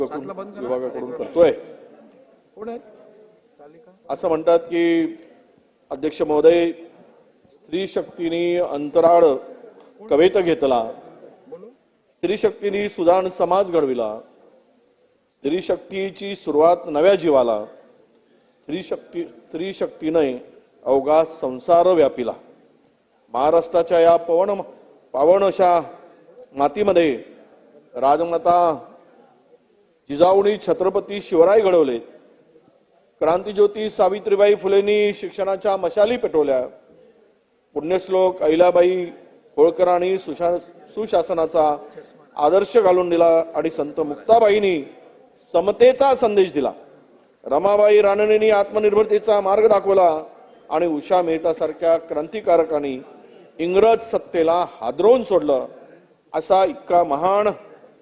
विभागाकडून करतोय। असं म्हणतात की अध्यक्ष महोदय, स्त्री शक्तीने अंतराळ कवेत घेतला, स्त्री शक्तीने सुजाण समाज घडविला, स्त्री शक्तीची सुरुवात नव्या जीवाला, स्त्री शक्तीने अवघा संसार व्यापिला। महाराष्ट्राच्या या पावन अशा मातीमध्ये राजमाता जिजाऊनी छत्रपती शिवराय घडवले, क्रांतिज्योती सावित्रीबाई फुलेंनी शिक्षणाच्या मशाली पेटवल्या, पुण्यश्लोक अहिल्याबाई होळकरांनी सुशासनाचा आदर्श घालून दिला आणि संत मुक्ताबाईंनी समतेचा संदेश दिला, रमाबाई रानडेंनी आत्मनिर्भरतेचा मार्ग दाखवला आणि उषा मेहता सारख्या क्रांतिकारकांनी इंग्रज सत्तेला हादरवून सोडलं। असा इतका महान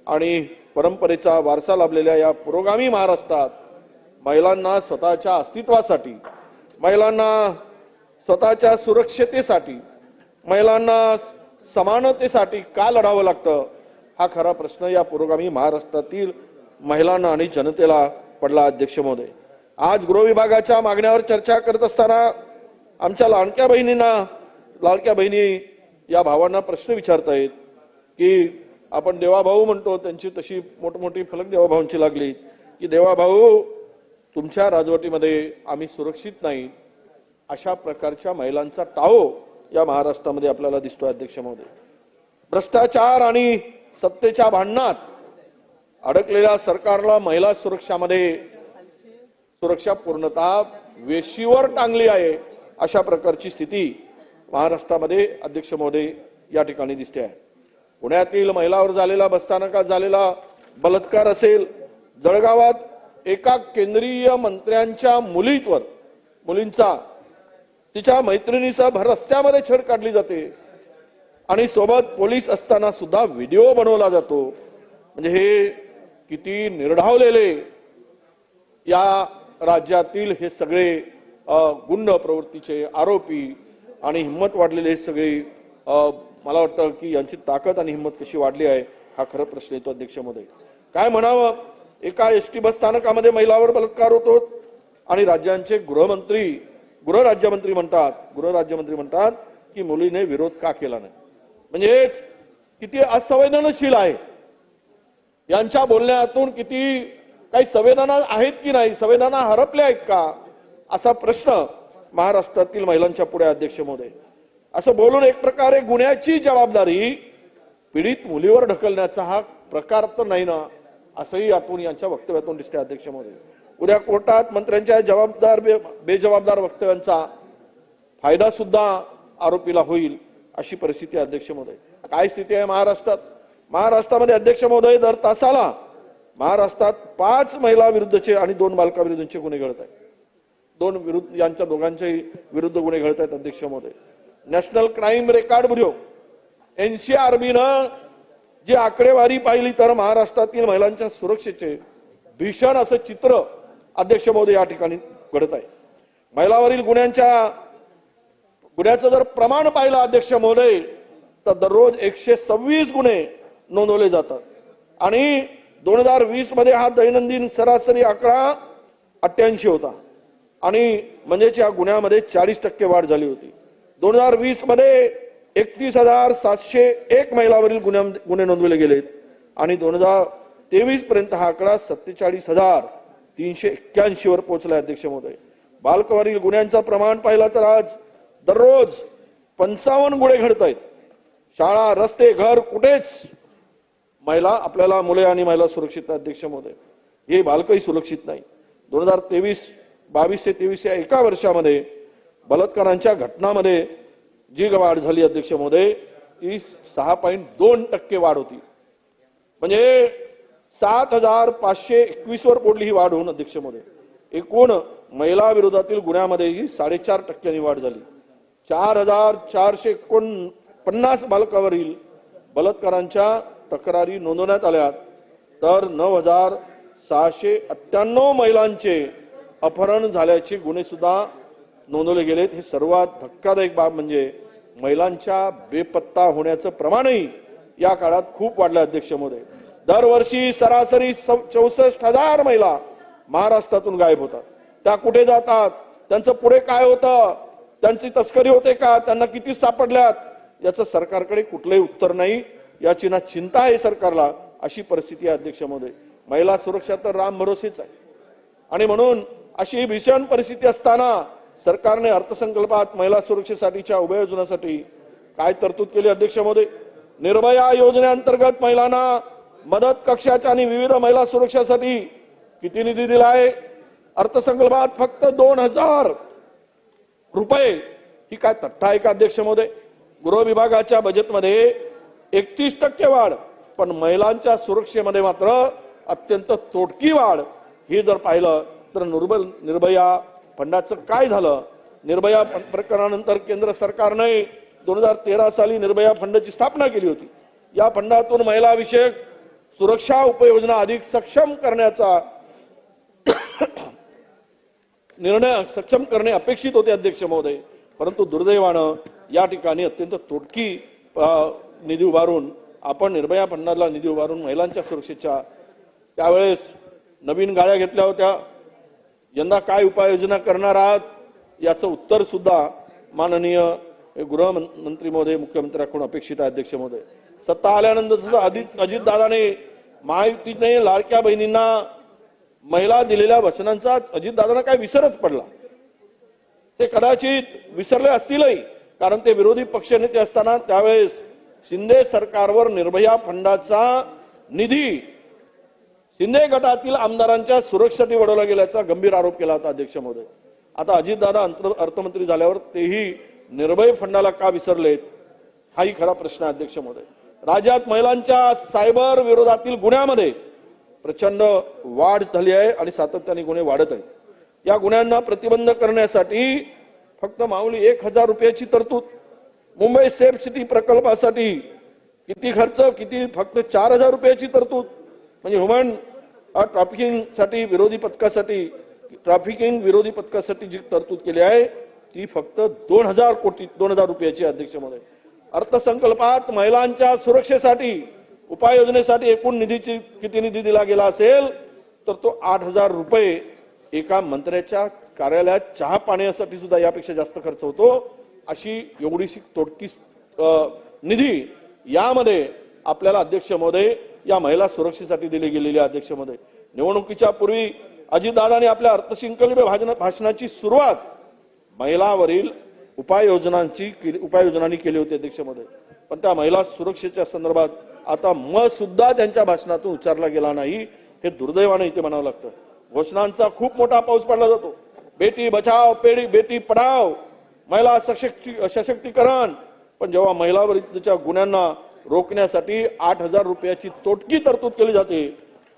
आणि परंपरेचा वारसा लाभलेल्या या पुरोगामी महाराष्ट्रात महिलांना स्वतःच्या अस्तित्वासाठी, महिलांना स्वतःच्या सुरक्षिततेसाठी, महिलांना समानतेसाठी का लढावं लागतं, हा खरा प्रश्न या पुरोगामी महाराष्ट्रातील महिलांना आणि जनतेला पडला। अध्यक्ष महोदय, आज गृह विभागाच्या मागण्यावर चर्चा करत असताना आमच्या लाडक्या बहिणी या भावांना प्रश्न विचारतायत की आपण देवाभाऊ म्हणतो, त्यांची तशी मोठमोठी फलक देवाभाऊंची लागली की देवाभाऊ तुमच्या राजवटीमध्ये आम्ही सुरक्षित नाही, अशा प्रकारच्या महिलांचा टाहो या महाराष्ट्रामध्ये आपल्याला दिसतोय। अध्यक्ष महोदय, भ्रष्टाचार आणि सत्तेच्या भांडणात अडकलेल्या सरकारला महिला सुरक्षा पूर्णतः वेशीवर टांगली आहे, अशा प्रकारची स्थिती महाराष्ट्रामध्ये अध्यक्ष महोदय या ठिकाणी दिसते आहे। पुण्यातील महिलावर झालेला, बसस्थानकात झालेला बलात्कार असेल, जळगावात एका केंद्रीय मंत्र्यांच्या मुलींचा तिच्या मैत्रिणीसह भर रस्त्यामध्ये छेड काढली जाते आणि सोबत पोलीस असताना सुद्धा व्हिडिओ बनवला जातो। म्हणजे हे किती निर्ढावलेले या राज्यातील हे सगळे गुंड प्रवृत्तीचे आरोपी आणि हिम्मत वाढलेले सगळे, मला वाटतं की यांची ताकद आणि हिम्मत कशी वाढली आहे हा खरा प्रश्न येतो। अध्यक्ष महोदय, काय म्हणावं, एका एसटी बस स्थानकामध्ये महिलावर बलात्कार होतो आणि राज्यांचे गृहराज्यमंत्री म्हणतात की मुलीने विरोध का केला नाही। म्हणजे किती असंवेदनशील आहे, यांच्या बोलण्यातून किती काही संवेदना आहेत की नाही, संवेदना हरपल्या आहेत का, असा प्रश्न महाराष्ट्रातील महिलांच्या पुढे। अध्यक्ष महोदय, असं बोलून एक प्रकारे गुन्ह्याची जबाबदारी पीडित मुलीवर ढकलण्याचा हा प्रकार तर नाही ना, असंही यातून यांच्या वक्तव्यातून दिसते। अध्यक्ष महोदय, उद्या कोर्टात मंत्र्यांच्या बेजबाबदार वक्तव्यांचा फायदा सुद्धा आरोपीला होईल, अशी परिस्थिती आहे। अध्यक्ष महोदय, काय स्थिती आहे महाराष्ट्रामध्ये अध्यक्ष महोदय, दर तासाला महाराष्ट्रात 5 महिला विरुद्धचे आणि 2 बालकाविरुद्धचे गुन्हे घडत आहेत, यांच्या दोघांच्याही विरुद्ध गुन्हे घडत आहेत। अध्यक्ष महोदय, नॅशनल क्राईम रेकॉर्ड ब्युरो NCRBनं जी आकडेवारी पाहिली तर महाराष्ट्रातील महिलांच्या सुरक्षेचे भीषण असं चित्र अध्यक्ष महोदय या ठिकाणी घडत आहे। महिलावरील गुन्ह्याचं जर प्रमाण पाहिलं अध्यक्ष महोदय, तर दररोज 126 गुन्हे नोंदवले जातात आणि 2020 मध्ये हा दैनंदिन सरासरी आकडा 88 होता आणि म्हणजेच या गुन्ह्यामध्ये 40% वाढ झाली होती। 2020 मध्ये 31,701 महिलावरील गुन्हे नोंदवले गेलेत आणि 2023 पर्यंत हा आकडा 47,381 वर पोहोचला। अध्यक्ष महोदय, बालकावरील गुन्ह्यांचं प्रमाण पाहिलं तर आज दररोज 55 गुन्हे घडत आहेत। शाळा, रस्ते, घर, कुठेच आपल्याला मुले आणि महिला सुरक्षित। अध्यक्ष महोदय, हे बालकही सुरक्षित नाही। 2022 ते 23 या एका वर्षामध्ये बलात्कारांच्या घटनांमध्ये जी वाढ झाली अध्यक्ष महोदय, ती 6.2% वाढ होती। म्हणजे 7,521 वर पोडली ही वाढ होऊन अध्यक्ष महोदय एकूण महिला विरोधातील गुन्ह्यामध्ये ही 4.5% वाढ झाली। 4,449 बालकावरील बलात्कारांच्या तक्रारी नोंदवण्यात आल्या तर 9,698 महिलांचे अपहरण झाल्याचे गुन्हे सुद्धा नोंदवले गेलेत। हे सर्वात धक्कादायक बाब म्हणजे महिलांच्या बेपत्ता होण्याचं प्रमाणही या काळात खूप वाढलं। अध्यक्ष महोदय, दरवर्षी सरासरी 64,000 महिला महाराष्ट्रातून गायब होतात. त्या कुठे जातात, त्यांचं पुढे काय होतं, त्यांची तस्करी होते का, त्यांना किती सापडल्यात, याचं सरकारकडे कुठलंही उत्तर नाही. याची ना चिंता आहे सरकारला, अशी परिस्थिती आहे अध्यक्ष महोदय. महिला सुरक्षा तर राम भरोसेच आहे आणि म्हणून अशी भीषण परिस्थिती असताना सरकारने अर्थसंकल्पात महिला सुरक्षेसाठीच्या उपाययोजनासाठी काय तरतूद केली अध्यक्ष महोदय? निर्भया योजनेअंतर्गत महिलांना मदत कक्षाच्या आणि विविध महिला सुरक्षासाठी किती निधी दिला आहे? अर्थसंकल्पात फक्त 2,000 रुपये. ही काय तट्टा आहे का अध्यक्ष महोदय? गृह विभागाच्या बजेटमध्ये 31% वाढ, पण महिलांच्या सुरक्षेमध्ये मात्र अत्यंत तोडकी वाढ. हे जर पाहिलं तर निर्भया फंडाचं काय झालं? निर्भया प्रकरणानंतर केंद्र सरकारने 2013 साली निर्भया फंडाची स्थापना केली होती. या फंडातून महिला विषयक सुरक्षा उपाययोजना अधिक सक्षम करण्याचा निर्णय सक्षम करणे अपेक्षित होते अध्यक्ष महोदय. परंतु दुर्दैवानं या ठिकाणी अत्यंत तोडकी निधी उभारून आपण निर्भया फंडाला निधी उभारून महिलांच्या सुरक्षेच्या त्यावेळेस नवीन गाड्या घेतल्या होत्या. यंदा काय उपाययोजना करणार आहात याचं उत्तर सुद्धा माननीय गृहमंत्री महोदय मुख्यमंत्र्यांकडून अपेक्षित आहे अध्यक्ष महोदय. सत्ता आल्यानंतर अजितदादाने महायुतीने लाडक्या बहिणींना महिला दिलेल्या वचनांचा अजितदादांना काय विसरच पडला? ते कदाचित विसरले असतीलही, कारण ते विरोधी पक्षनेते असताना त्यावेळेस शिंदे सरकारवर निर्भया फंडाचा निधी शिंदे गटातील आमदारांच्या सुरक्षेसाठी वळवला गेल्याचा गंभीर आरोप केला होता अध्यक्ष महोदय. आता अजितदादा अर्थमंत्री झाल्यावर तेही निर्भय फंडाला का विसरलेत, हाही खरा प्रश्न आहे अध्यक्ष महोदय. राज्यात महिलांच्या सायबर विरोधातील गुन्ह्यामध्ये प्रचंड वाढ झाली आहे आणि सातत्याने गुन्हे वाढत आहेत. या गुन्ह्यांना प्रतिबंध करण्यासाठी फक्त माऊली 1,000 रुपयाची तरतूद. मुंबई सेफ सिटी प्रकल्पासाठी किती खर्च, किती? फक्त 4,000 रुपयाची तरतूद. म्हणजे ह्युमन ट्रॅफिकिंग विरोधी पथकासाठी जी तरतूद केली आहे ती फक्त 2,000 रुपयाची अध्यक्ष महोदय. अर्थसंकल्पात महिलांच्या सुरक्षेसाठी उपाययोजनेसाठी एकूण निधीची किती निधी दिला गेला असेल तर तो 8,000 रुपये. एका मंत्र्याच्या कार्यालयात चहा पाण्यासाठी सुद्धा यापेक्षा जास्त खर्च होतो. अशी एवढीशी तोडकी निधी यामध्ये आपल्याला अध्यक्ष महोदय या महिला सुरक्षेसाठी दिली गेलेली अध्यक्ष महोदय. निवडणुकीच्या पूर्वी अजितदादांनी आपल्या अर्थसंकल्पीय भाषणाची सुरुवात महिलावरील उपाययोजनांनी केली होती अध्यक्ष महोदय. पण त्या महिला सुरक्षेच्या संदर्भात आता सुद्धा त्यांच्या भाषणातून उच्चारला गेला नाही. हे दुर्दैवाने इथे म्हणावं लागतं. घोषणांचा खूप मोठा पाऊस पडला जातो. बेटी बचाव बेटी पढाव, महिला सशक्तीकरण, पण जेव्हा महिलाविरुद्धच्या गुन्ह्यांना रोखण्यासाठी 8,000 रुपयाची तोडकी तरतूद केली जाते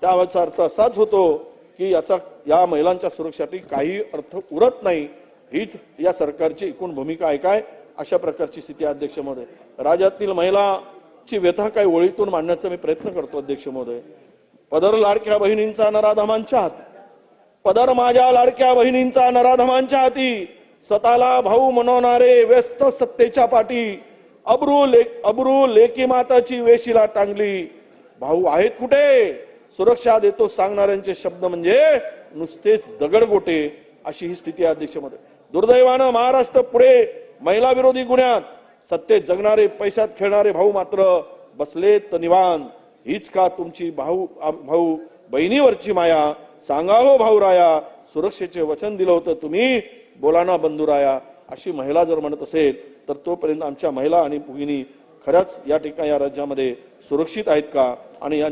त्याचा अर्थ असाच होतो की या महिलांच्या सुरक्षेसाठी काही अर्थ उरत नाही. हीच या सरकारची एकूण भूमिका आहे काय? अशा प्रकारची स्थिती अध्यक्ष महोदय. राज्यातील महिलाची व्यथा काही ओळीतून मांडण्याचा मी प्रयत्न करतो अध्यक्ष महोदय. पदर लाडक्या बहिणींचा नराधमांच्या हाती, पदर माझ्या लाडक्या बहिणींचा नराधमांच्या हाती, स्वतःला भाऊ म्हणवणारे व्यस्त सत्तेच्या पाठी, अब्रू लेकी माताची वेशीला टांगली, भाऊ आहेत कुठे, सुरक्षा देतो सांगणाऱ्यांचे शब्द म्हणजे नुसतेच दगडगोटे. अशी ही स्थिती आहे अध्यक्ष महोदय. दुर्दैवानं महाराष्ट्र पुढे महिला विरोधी गुन्ह्यात सत्तेत जगणारे पैशात खेळणारे भाऊ मात्र बसलेत निवांत. हीच का तुमची भाऊ बहिणीवरची माया? सांगा हो भाऊराया, सुरक्षेचे वचन दिलं होतं तुम्ही, बोला ना बंधुराया. अशी महिला जर म्हणत असेल तर तोपर्यंत आमच्या महिला आणि भगिनी खऱ्याच या ठिकाणी या राज्यामध्ये सुरक्षित आहेत का? आणि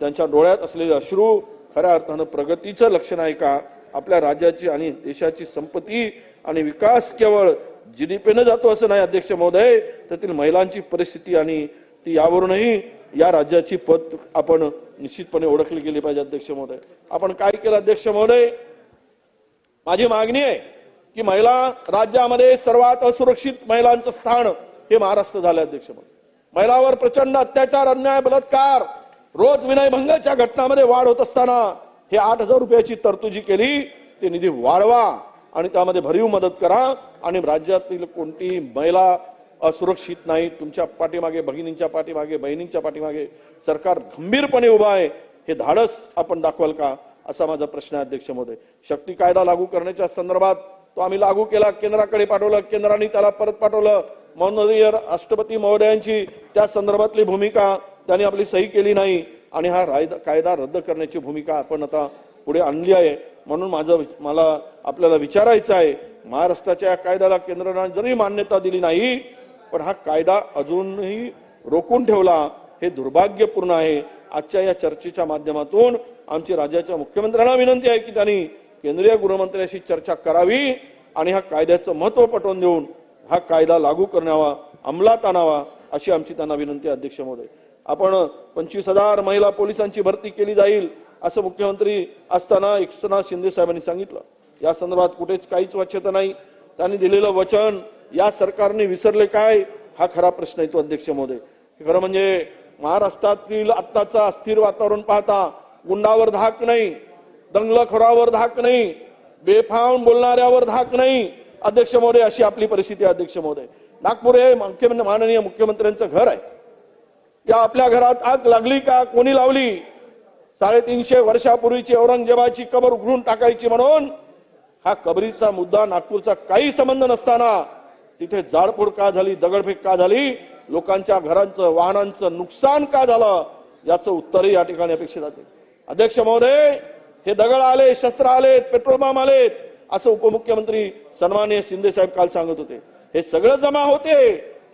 त्यांच्या डोळ्यात असलेले अश्रू खऱ्या अर्थानं प्रगतीचं लक्षण आहे का? आपल्या राज्याची आणि देशाची संपत्ती आणि विकास केवळ जीडीपीने जातो असं नाही अध्यक्ष महोदय. त्यातील महिलांची परिस्थिती आणि ती यावरूनही या राज्याची पत आपण निश्चितपणे ओळखली गेली पाहिजे अध्यक्ष महोदय. आपण काय केलं अध्यक्ष महोदय? माझी मागणी आहे की महिला राज्यामध्ये सर्वात असुरक्षित महिलांचं स्थान हे महाराष्ट्र झालं अध्यक्ष महोदय. महिलांवर प्रचंड अत्याचार, अन्याय, बलात्कार, रोज विनयभंगाच्या घटनांमध्ये वाढ होत असताना हे 8,000 रुपयाची तरतुदी केली. ते निधी वाढवा आणि त्यामध्ये भरीव मदत करा आणि राज्यातील कोणतीही महिला असुरक्षित नाही, तुमच्या पाठीमागे भगिनींच्या पाठीमागे बहिणींच्या पाठीमागे सरकार गंभीरपणे उभा आहे, हे धाडस आपण दाखवाल का, असा माझा प्रश्न आहे अध्यक्ष महोदय. शक्ती कायदा लागू करण्याच्या संदर्भात तो आम्ही लागू केला, केंद्राकडे पाठवलं, केंद्राने त्याला परत पाठवलं. माननीय राष्ट्रपती महोदयांची त्या संदर्भातली भूमिका त्यांनी आपली सही केली नाही आणि हा कायदा रद्द करण्याची भूमिका आपण आता पुढे आणली आहे. म्हणून मला आपल्याला विचारायचं आहे, महाराष्ट्राच्या या कायद्याला केंद्राने जरी मान्यता दिली नाही, पण हा कायदा अजूनही रोखून ठेवला, हे दुर्भाग्यपूर्ण आहे. आजच्या या चर्चेच्या माध्यमातून आमची राज्याच्या मुख्यमंत्र्यांना विनंती आहे की त्यांनी केंद्रीय गृहमंत्र्यांशी चर्चा करावी आणि हा कायद्याचं महत्त्व पटवून देऊन हा कायदा लागू करण्यावा, अंमलात आणावा, अशी आमची त्यांना विनंती आहे अध्यक्ष महोदय. आपण 25,000 महिला पोलिसांची भरती केली जाईल असं मुख्यमंत्री असताना एकनाथ शिंदे साहेबांनी सांगितलं. या संदर्भात कुठेच काहीच वाच्यता नाही. त्यांनी दिलेलं वचन या सरकारने विसरले काय, हा खरा प्रश्न आहे तो अध्यक्ष महोदय. खरं म्हणजे महाराष्ट्रातील आत्ताचं अस्थिर वातावरण पाहता गुंडावर धाक नाही, दंगलखोरावर धाक नाही, बेफाम बोलणाऱ्यावर धाक नाही अध्यक्ष महोदय, अशी आपली परिस्थिती आहे अध्यक्ष महोदय. नागपूर हे माननीय मुख्यमंत्र्यांचं घर आहे. या आपल्या घरात आग लागली का, कोणी लावली? 350 वर्षापूर्वीची औरंगजेबाची कबर उघडून टाकायची म्हणून हा कबरीचा मुद्दा नागपूरचा काही संबंध नसताना तिथे जाळपोळ का झाली, दगडफेक का झाली, लोकांच्या घरांचं वाहनांचं नुकसान का झालं, याचं उत्तरही या ठिकाणी अपेक्षित आहे अध्यक्ष महोदय. हे दगड आले, शस्त्र आलेत, पेट्रोल बॉम्ब आलेत असं उपमुख्यमंत्री सन्माननीय शिंदे साहेब काल सांगत होते. हे सगळं जमा होते,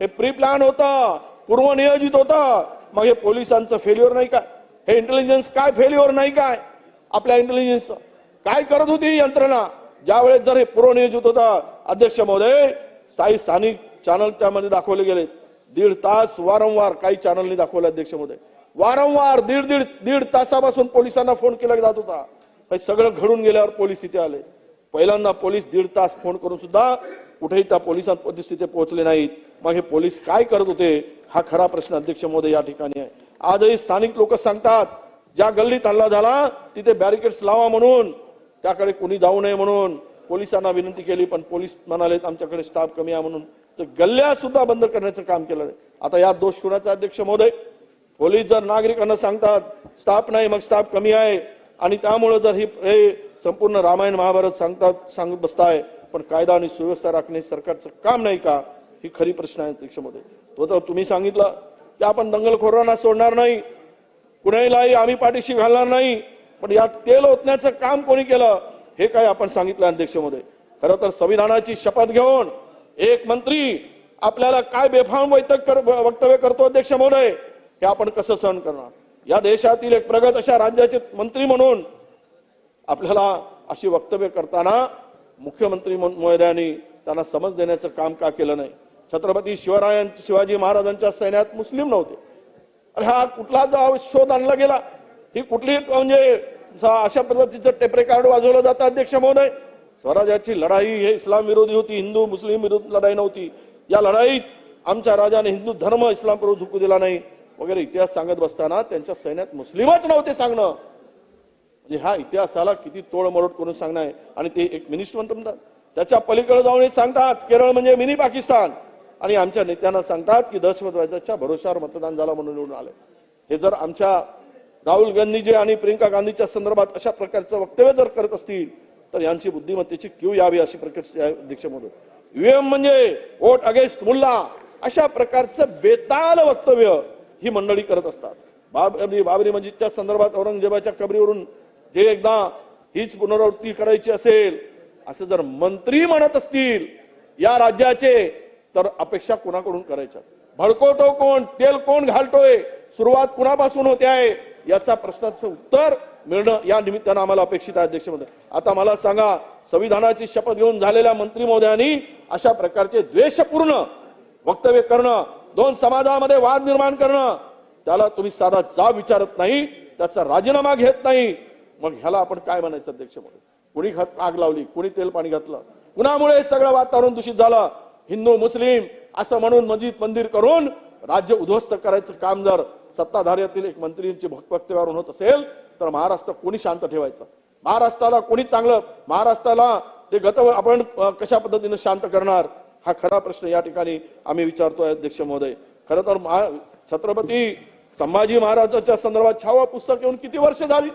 हे प्री प्लॅन होतं, पूर्वनियोजित होतं. मग हे पोलिसांचं फेल्युअर नाही का? हे इंटेलिजन्स काय फेल्युअर नाही काय? आपल्या इंटेलिजन्स काय करत होती यंत्रणा ज्यावेळेस जर हे पूर्वनियोजित होता अध्यक्ष महोदय? स्थानिक चॅनल त्यामध्ये दाखवले गेले. 1.5 तास वारंवार काही चॅनलनी दाखवले अध्यक्ष महोदय. वारंवार दीड तासापासून पोलिसांना फोन केला जात होता. हे सगळं घडून गेल्यावर पोलीस इथे आले. पहिल्यांदा पोलीस 1.5 तास फोन करून सुद्धा कुठेही त्या पोलिसांपर्यंत तिथे पोहोचले नाहीत. मग हे पोलीस काय करत होते, हा खरा प्रश्न अध्यक्ष महोदय या ठिकाणी आहे. आजही स्थानिक लोक सांगतात ज्या गल्लीत हल्ला झाला तिथे बॅरिकेड्स लावा म्हणून, त्याकडे कोणी जाऊ नये म्हणून पोलिसांना विनंती केली, पण पोलीस म्हणाले आमच्याकडे स्टाफ कमी आहे म्हणून तर गल्ल्या सुद्धा बंद करण्याचं काम केलं. आता यात दोष कोणाचा अध्यक्ष महोदय? पोलीस जर नागरिकांना सांगतात स्टाफ नाही, मग स्टाफ कमी आहे आणि त्यामुळे जर हे संपूर्ण रामायण महाभारत सांगत बसताय, पण कायदा आणि सुव्यवस्था राखणे सरकारचं काम नाही का, ही खरी प्रश्न आहे अध्यक्ष महोदय. तो तर तुम्ही सांगितलं की आपण दंगलखोरांना सोडणार नाही, कुणालाही आम्ही पाठीशी घालणार नाही, पण यात तेल ओतण्याचं काम कोणी केलं हे काय आपण सांगितलं अध्यक्ष महोदय. खरं तर संविधानाची शपथ घेऊन एक मंत्री आपल्याला काय बेफाम वक्तव्य करतो अध्यक्ष महोदय, हे आपण कसं सहन करणार? या देशातील एक प्रगत अशा राज्याचे मंत्री म्हणून आपल्याला अशी वक्तव्य करताना मुख्यमंत्री महोदयांनी त्यांना समज देण्याचं काम का केलं नाही? छत्रपती शिवाजी महाराजांच्या सैन्यात मुस्लिम नव्हते. अरे हा कुठला शोध आणला गेला? ही कुठली म्हणजे अशा पद्धतीचं टेप रेकॉर्ड वाजवलं जातं अध्यक्ष महोदय? स्वराज्याची लढाई हे इस्लाम विरोधी होती, हिंदू मुस्लिम विरोधी लढाई नव्हती. या लढाईत आमच्या राजाने हिंदू धर्म इस्लाम बरोबर झुकू दिला नाही वगैरे इतिहास सांगत बसताना त्यांच्या सैन्यात मुस्लिमच नव्हते सांगणं, म्हणजे हा इतिहासाला किती तोडमोड करून सांगणं आहे. आणि ते एक मिनिस्टर म्हणतात, त्याच्या पलीकडे जाऊन सांगतात केरळ म्हणजे मिनी पाकिस्तान, आणि आमच्या नेत्यांना सांगतात की दहशतवादाच्या भरोशावर मतदान झालं म्हणून निवडून आले. हे जर आमच्या राहुल गांधीजी आणि प्रियंका गांधीच्या संदर्भात अशा प्रकारचं वक्तव्य जर करत असतील तर यांची बुद्धिमत्तेची क्यू यावी अशी प्रकारची अध्यक्ष महोदय. ईव्हीएम म्हणजे वोट अगेन्स्ट मुल्ला, अशा प्रकारचं बेताल वक्तव्य ही मंडळी करत असतात. बाबरी मस्जिदच्या संदर्भात औरंगजेबाच्या कबरीवरून जे एकदा हीच पुनरावृत्ती करायची असेल असं जर मंत्री म्हणत असतील या राज्याचे, तर अपेक्षा कुणाकडून करायच्या? भडकवतो कोण, तेल कोण घालतोय, सुरुवात कुणापासून होते आहे, याचा प्रश्नाचं उत्तर मिळणं या निमित्तानं आम्हाला अपेक्षित आहे अध्यक्ष महोदय. आता मला सांगा, संविधानाची शपथ घेऊन झालेल्या मंत्री महोदयांनी अशा प्रकारचे द्वेषपूर्ण वक्तव्य करणं, दोन समाजामध्ये वाद निर्माण करणं, त्याला तुम्ही साधा जाब विचारत नाही, त्याचा राजीनामा घेत नाही, मग ह्याला आपण काय म्हणायचं अध्यक्ष महोदय? कुणी आग लावली, कुणी तेल पाणी घातलं, कुणामुळे सगळं वातावरण दूषित झालं? हिंदू मुस्लिम असं म्हणून मस्जिद मंदिर करून राज्य उद्ध्वस्त करायचं काम जर सत्ताधाऱ्यातील एक मंत्रींची वक्तव्यावरून होत असेल तर महाराष्ट्र कोणी शांत ठेवायचं? महाराष्ट्राला कोणी चांगलं, महाराष्ट्राला ते आपण कशा पद्धतीने शांत करणार? हा खरा प्रश्न या ठिकाणी आम्ही विचारतोय अध्यक्ष महोदय. खरं तर छत्रपती संभाजी महाराजांच्या संदर्भात 6वं पुस्तक येऊन किती वर्ष झाली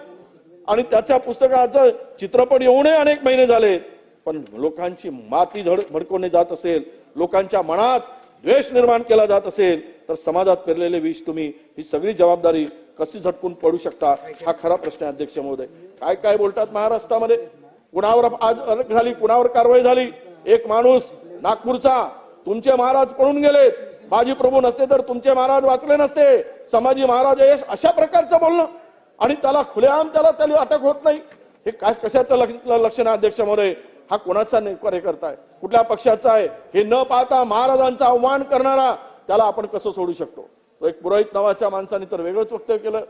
आणि त्याच्या पुस्तकाचं चित्रपट येऊनही अनेक महिने झाले, पण लोकांची माती भडकवणे जात असेल, लोकांच्या मनात द्वेष निर्माण केला जात असेल, तर समाजात पेरलेले विष तुम्ही ही सगळी जबाबदारी कशी झटकून पडू शकता, हा खरा प्रश्न आहे अध्यक्ष महोदय. काय काय बोलतात महाराष्ट्रामध्ये, कुणावर आज अटक झाली, कुणावर कारवाई झाली. एक माणूस नागपूरचा, तुमचे महाराज पळून गेले, बाजी प्रभू नसते तर तुमचे महाराज वाचले नसते, संभाजी महाराज अशा प्रकारचं बोलणं आणि त्याला खुलेआम त्याला अटक होत नाही. हे काय कशाचं लक्षण आहे अध्यक्ष महोदय? हा कोणाचा नेमका हे करताय, कुठल्या पक्षाचा आहे हे न पाहता महाराजांचा अवमान करणारा त्याला आपण कसं सोडू शकतो? तो एक पुरोहित नावाच्या माणसाने तर वेगळंच वक्तव्य केलं,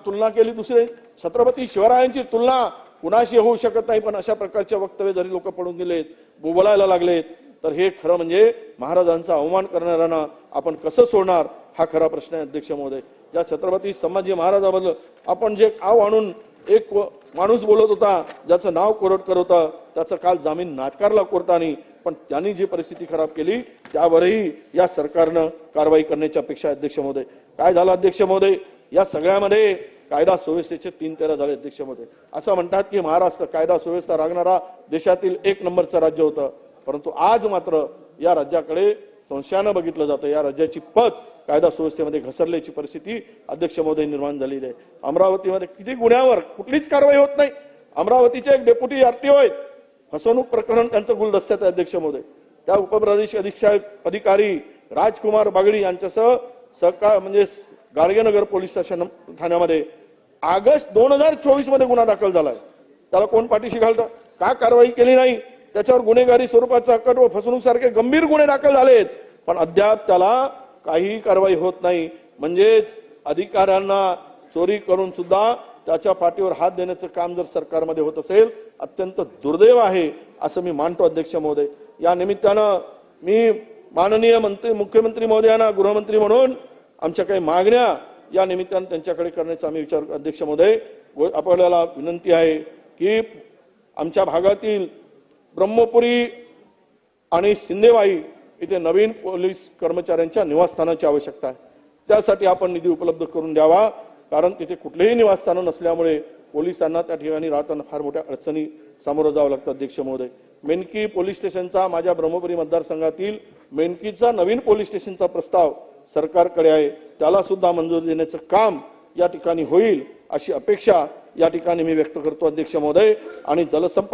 तुलना केली दुसरे छत्रपती शिवरायांची तुलना कुणाशी होऊ शकत नाही, पण अशा प्रकारचे वक्तव्य जरी लोक पडून गेलेत, बोलायला लागलेत, तर हे खरं म्हणजे महाराजांचा अवमान करणाऱ्यांना आपण कसं सोडणार, हा खरा प्रश्न आहे अध्यक्ष महोदय. या छत्रपती संभाजी महाराजांबद्दल आपण जे आव आणून एक माणूस बोलत होता, ज्याचं नाव कोरटकर होतं, त्याचं काल जामीन नाकारला कोर्टाने, पण त्यांनी जी परिस्थिती खराब केली त्यावरही या सरकारनं कारवाई करण्याची अपेक्षा आहे अध्यक्ष महोदय. काय झालं अध्यक्ष महोदय, या सगळ्यामध्ये कायदा सुव्यवस्थेचे 3 तेरा झाले अध्यक्ष महोदय. असं म्हणतात की महाराष्ट्र कायदा सुव्यवस्था राखणारा देशातील 1 नंबरचं राज्य होतं, परंतु आज मात्र या राज्याकडे संशयानं बघितलं जातं. या राज्याची पत कायदा सुव्यवस्थेमध्ये घसरल्याची परिस्थिती अध्यक्ष महोदय निर्माण झालेली आहे. अमरावतीमध्ये किती गुन्ह्यावर कुठलीच कारवाई होत नाही. अमरावतीचे एक डेप्युटी आरटीओ आहेत, फसवणूक प्रकरण त्यांचं गुलदस्त्यात आहे अध्यक्ष महोदय. त्या उपप्रदेश अधीक्षक अधिकारी राजकुमार बागडी यांच्यासह म्हणजे गाडगेनगर पोलीस स्टेशन ठाण्यामध्ये ऑगस्ट 2024 मध्ये गुन्हा दाखल झालाय. त्याला कोण पाठीशी घालतं? का कारवाई केली नाही? त्याच्यावर गुन्हेगारी स्वरूपाचा कट व फसवणूक सारखे गंभीर गुन्हे दाखल झालेत, पण अद्याप त्याला काही कारवाई होत नाही. म्हणजेच अधिकाऱ्यांना चोरी करून सुद्धा त्याच्या पाठीवर हात देण्याचं काम जर सरकारमध्ये होत असेल, अत्यंत दुर्दैव आहे असं मी मानतो अध्यक्ष महोदय. या निमित्तानं मी माननीय मुख्यमंत्री महोदयांना गृहमंत्री म्हणून आमच्या काही मागण्या या निमित्तानं त्यांच्याकडे करण्याचा आम्ही विचार अध्यक्ष महोदय. आपल्याला विनंती आहे की आमच्या भागातील ब्रह्मपुरी आणि सिंदेवाई इथे नवीन पोलीस कर्मचाऱ्यांच्या निवासस्थानाची आवश्यकता आहे. त्यासाठी आपण निधी उपलब्ध करून द्यावा, कारण तिथे कुठलेही निवासस्थान नसल्यामुळे पोलिसांना त्या ठिकाणी राहताना फार मोठ्या अडचणी सामोरं जावं लागतं अध्यक्ष महोदय. मेनकी पोलीस स्टेशनचा, माझ्या ब्रह्मपुरी मतदारसंघातील मेनकीचा नवीन पोलीस स्टेशनचा प्रस्ताव सरकारकडे आहे, त्याला सुद्धा मंजुरी देण्याचं काम या ठिकाणी होईल अशी अपेक्षा या ठिकाणी मी व्यक्त करतो अध्यक्ष महोदय. आणि जलसंपदा